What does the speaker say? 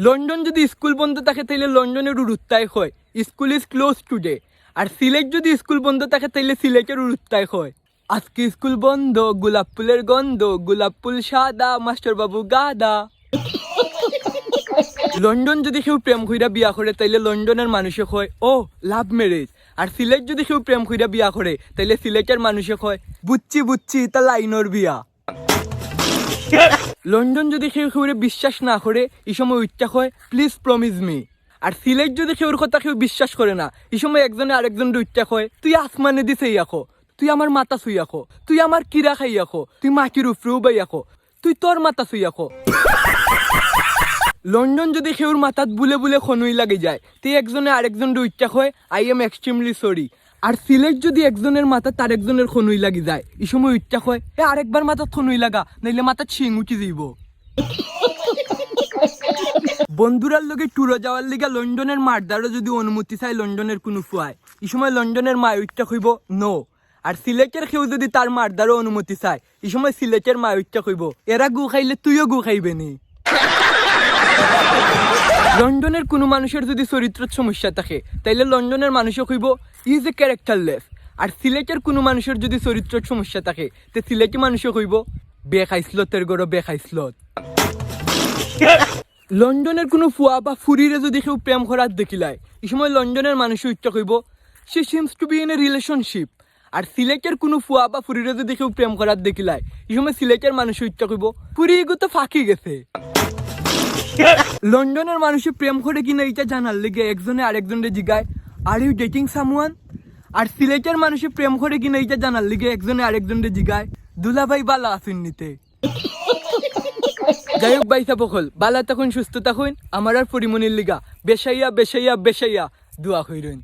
London যদি school বন্ধ থাকে তাইলে লন্ডনের উড়ুত্তায় হয় স্কুল ইজ ক্লোজ টুডে। আর সিলেট যদি স্কুল বন্ধ থাকে তাইলে সিলেটের উড়ুত্তায় হয় আজকে স্কুল বন্ধ, গোলাপ ফুলের গন্ধ, গোলাপ ফুল সাদা, মাস্টার বাবু গাদা। লন্ডন যদি কেউ প্রেম কইরা বিয়া করে তাইলে লন্ডনের মানুষে কয় ও লাভ ম্যারেজ। আর সিলেট যদি কেউ প্রেম কইরা বিয়া করে তাইলে সিলেটের মানুষে কয় বুচ্চি বুচ্চি তা লাইনর বিয়া। লন্ডন যদি কেউ কেউরে বিশ্বাস না করে এই সময় উচ্চা হয় প্লিজ প্রমিস মি। আর সিলেট যদি কেউর কথা কেউ বিশ্বাস করে না এই সময় একজনে আরেকজনের উচ্চা হয় তুই আসমানে দিছে আখো, তুই আমার মাথা শুই আখো, তুই আমার কিরা খাই আখো, তুই মাটির উপরেও বাই আখো, তুই তোর মাথা শুই আখো। লন্ডন যদি কেউর মাথাত বুলে বুলে খনুই লাগে যায় তুই একজনে আরেকজনের উচ্চা হয় আই এম এক্সট্রিমলি সরি। আর সিলেট যদি একজনের মাথা তার একজনের খনুই লাগি যায় এই সময় উচ্চা হয় এ আরেকবার মাথাত খনুই লাগা নাইলে মাথাত শিং উঠি যাইব। বন্ধুরার লগে ট্যুরে যাওয়ার লিগা লন্ডনের মারদারও যদি অনুমতি চায় লন্ডনের কোনো ফুয়ায় এই সময় লন্ডনের মা উচ্চা কইব নো। আর সিলেটের কেউ যদি তার মারদারও অনুমতি চায় এই সময় সিলেটের মা উচ্চা কইব এরা গু খাইলে তুইও গু খাইবে নি। লন্ডনের কোনো মানুষের যদি চরিত্রের সমস্যা থাকে তাইলে লন্ডনের মানুষও কইব ইজ এ ক্যারেক্টারলেস। আর সিলেটের কোনো মানুষের যদি চরিত্রের সমস্যা থাকে তে সিলেটি মানুষও কইব বেখাইসলতের গড় বেখাইসলত। লন্ডনের কোনো ফুয়া বা ফুরিরে যদি কেউ প্রেম করার দেখিলায় এই সময় লন্ডনের মানুষও ইচ্ছা কইব she seems to be in a relationship. আর সিলেটের কোনো ফুয়া বা ফুরিরে যদি কেউ প্রেম করার দেখিলায় এই সময় সিলেটের মানুষও ইচ্ছা কইব ফুরি এগো তো ফাঁকি গেছে। লন্ডনের মানুষে প্রেম করে কিনা এটা জানার লেগে একজনে আরেকজনের জিগায় আর ইউ ডেটিং সামওয়ান। আর সিলেটের মানুষে প্রেম করে কিনা এটা জানার লেগে একজনে আরেকজনের জিগায় দুলাভাই বালা আসেন নিতে। যাই হোক ভাই সাবকল বালা তখন সুস্থ থাকুন আমার আর পরিমণির লিগা বেশাইয়া বেশাইয়া বেশাইয়া দোয়া কইরেন।